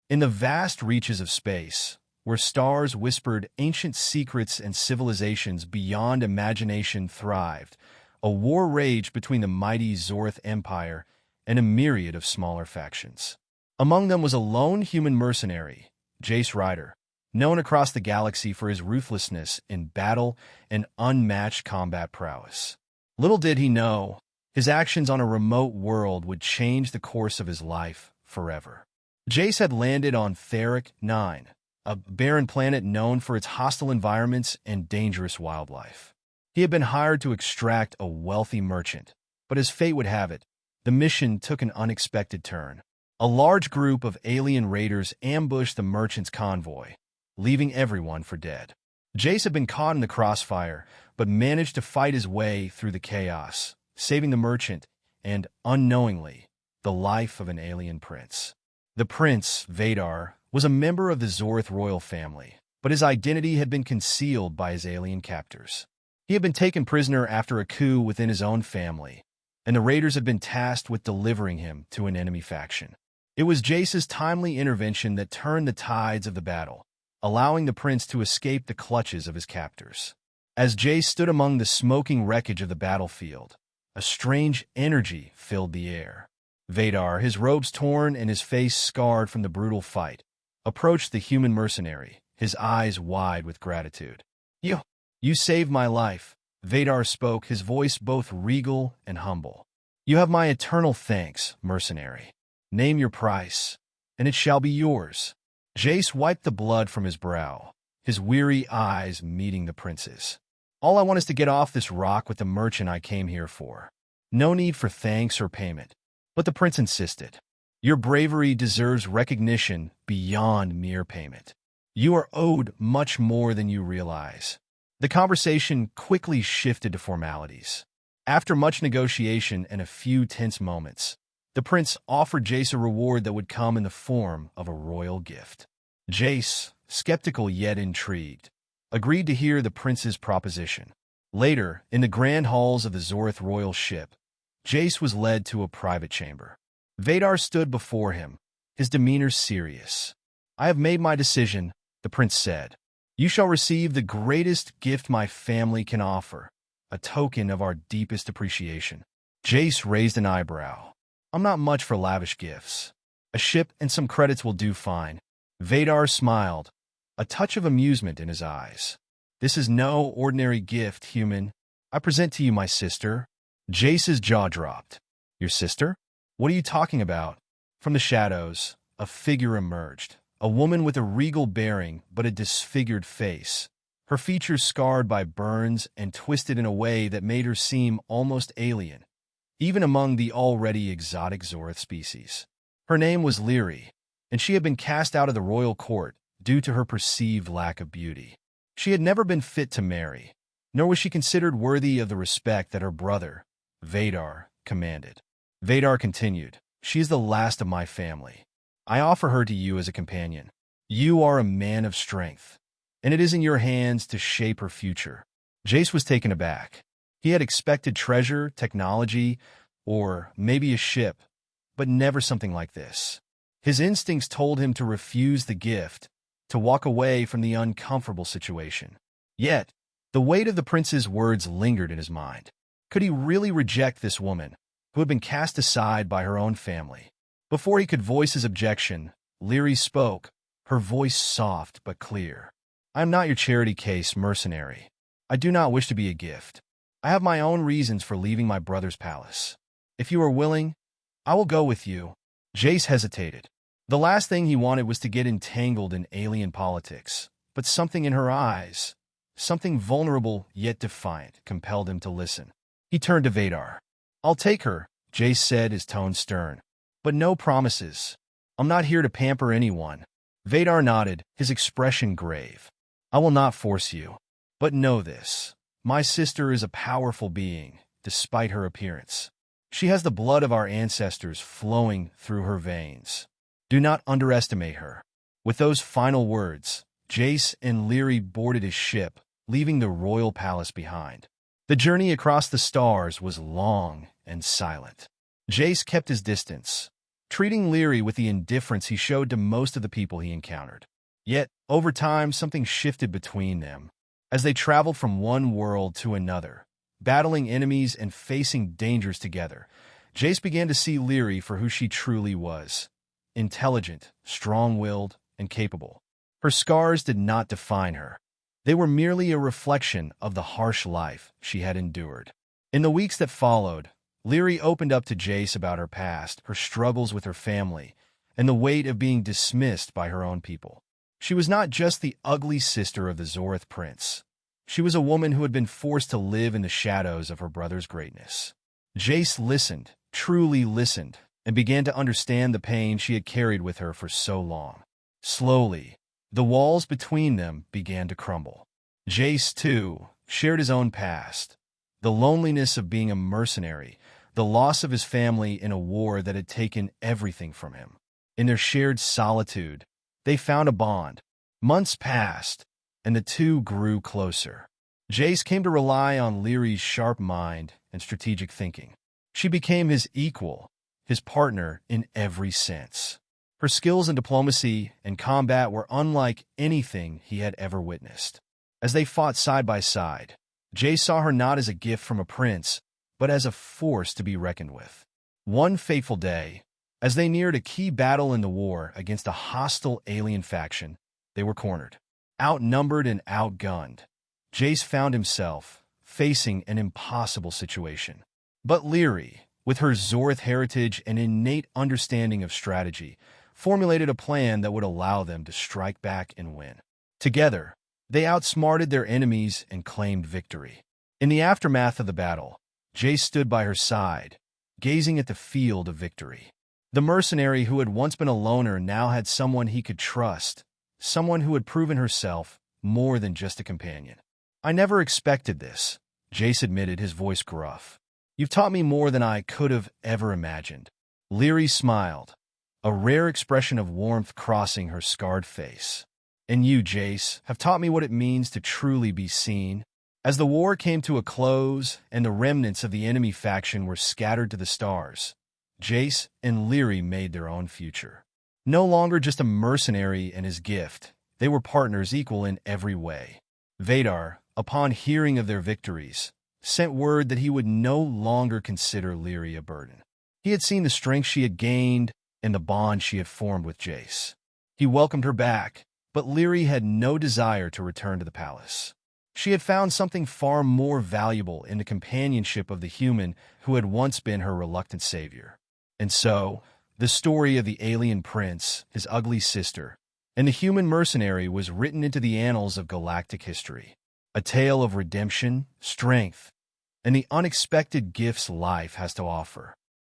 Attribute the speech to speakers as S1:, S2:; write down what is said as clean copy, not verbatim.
S1: In the vast reaches of space, where stars whispered ancient secrets and civilizations beyond imagination thrived, a war raged between the mighty Zorth Empire and a myriad of smaller factions. Among them was a lone human mercenary, Jace Ryder, known across the galaxy for his ruthlessness in battle and unmatched combat prowess. Little did he know, his actions on a remote world would change the course of his life forever. Jace had landed on Theric 9, a barren planet known for its hostile environments and dangerous wildlife. He had been hired to extract a wealthy merchant, but as fate would have it, the mission took an unexpected turn. A large group of alien raiders ambushed the merchant's convoy, leaving everyone for dead. Jace had been caught in the crossfire, but managed to fight his way through the chaos, saving the merchant and, unknowingly, the life of an alien prince. The prince, Vadar, was a member of the Zorth royal family, but his identity had been concealed by his alien captors. He had been taken prisoner after a coup within his own family, and the raiders had been tasked with delivering him to an enemy faction. It was Jace's timely intervention that turned the tides of the battle, allowing the prince to escape the clutches of his captors. As Jace stood among the smoking wreckage of the battlefield, a strange energy filled the air. Vadar, his robes torn and his face scarred from the brutal fight, approached the human mercenary, his eyes wide with gratitude. You saved my life," Vadar spoke, his voice both regal and humble. "You have my eternal thanks, mercenary. Name your price, and it shall be yours." Jace wiped the blood from his brow, his weary eyes meeting the prince's. "All I want is to get off this rock with the merchant I came here for. No need for thanks or payment." But the prince insisted. "Your bravery deserves recognition beyond mere payment. You are owed much more than you realize." The conversation quickly shifted to formalities. After much negotiation and a few tense moments, the prince offered Jace a reward that would come in the form of a royal gift. Jace, skeptical yet intrigued, agreed to hear the prince's proposition. Later, in the grand halls of the Zorth royal ship, Jace was led to a private chamber. Vadar stood before him, his demeanor serious. "I have made my decision," the prince said. "You shall receive the greatest gift my family can offer, a token of our deepest appreciation." Jace raised an eyebrow. "I'm not much for lavish gifts. A ship and some credits will do fine." Vadar smiled, a touch of amusement in his eyes. "This is no ordinary gift, human. I present to you my sister." Jace's jaw dropped. "Your sister? What are you talking about?" From the shadows, a figure emerged, a woman with a regal bearing but a disfigured face, her features scarred by burns and twisted in a way that made her seem almost alien, even among the already exotic Zorth species. Her name was Lyri, and she had been cast out of the royal court due to her perceived lack of beauty. She had never been fit to marry, nor was she considered worthy of the respect that her brother, Vadar, commanded. Vadar continued, "She is the last of my family. I offer her to you as a companion. You are a man of strength, and it is in your hands to shape her future." Jace was taken aback. He had expected treasure, technology, or maybe a ship, but never something like this. His instincts told him to refuse the gift, to walk away from the uncomfortable situation. Yet, the weight of the prince's words lingered in his mind. Could he really reject this woman, who had been cast aside by her own family? Before he could voice his objection, Lyri spoke, her voice soft but clear. "I am not your charity case, mercenary. I do not wish to be a gift. I have my own reasons for leaving my brother's palace. If you are willing, I will go with you." Jace hesitated. The last thing he wanted was to get entangled in alien politics, but something in her eyes, something vulnerable yet defiant, compelled him to listen. He turned to Vadar. "I'll take her," Jace said, his tone stern. "But no promises. I'm not here to pamper anyone." Vadar nodded, his expression grave. "I will not force you. But know this. My sister is a powerful being, despite her appearance. She has the blood of our ancestors flowing through her veins. Do not underestimate her." With those final words, Jace and Lyri boarded his ship, leaving the royal palace behind. The journey across the stars was long and silent. Jace kept his distance, treating Lyri with the indifference he showed to most of the people he encountered. Yet, over time, something shifted between them. As they traveled from one world to another, battling enemies and facing dangers together, Jace began to see Lyri for who she truly was: intelligent, strong-willed, and capable. Her scars did not define her. They were merely a reflection of the harsh life she had endured. In the weeks that followed, Lyri opened up to Jace about her past, her struggles with her family, and the weight of being dismissed by her own people. She was not just the ugly sister of the Zorth prince. She was a woman who had been forced to live in the shadows of her brother's greatness. Jace listened, truly listened, and began to understand the pain she had carried with her for so long. Slowly, the walls between them began to crumble. Jace, too, shared his own past. The loneliness of being a mercenary, the loss of his family in a war that had taken everything from him. In their shared solitude, they found a bond. Months passed, and the two grew closer. Jace came to rely on Lyri's sharp mind and strategic thinking. She became his equal, his partner in every sense. Her skills in diplomacy and combat were unlike anything he had ever witnessed. As they fought side by side, Jace saw her not as a gift from a prince, but as a force to be reckoned with. One fateful day, as they neared a key battle in the war against a hostile alien faction, they were cornered. Outnumbered and outgunned, Jace found himself facing an impossible situation. But Lyri, with her Zorth heritage and innate understanding of strategy, formulated a plan that would allow them to strike back and win. Together, they outsmarted their enemies and claimed victory. In the aftermath of the battle, Jace stood by her side, gazing at the field of victory. The mercenary who had once been a loner now had someone he could trust, someone who had proven herself more than just a companion. "I never expected this," Jace admitted, his voice gruff. "You've taught me more than I could have ever imagined." Lyri smiled, a rare expression of warmth crossing her scarred face. "And you, Jace, have taught me what it means to truly be seen." As the war came to a close and the remnants of the enemy faction were scattered to the stars, Jace and Lyri made their own future. No longer just a mercenary and his gift, they were partners equal in every way. Vadar, upon hearing of their victories, sent word that he would no longer consider Lyri a burden. He had seen the strength she had gained and the bond she had formed with Jace. He welcomed her back, but Lyri had no desire to return to the palace. She had found something far more valuable in the companionship of the human who had once been her reluctant savior. And so, the story of the alien prince, his ugly sister, and the human mercenary was written into the annals of galactic history. A tale of redemption, strength, and the unexpected gifts life has to offer.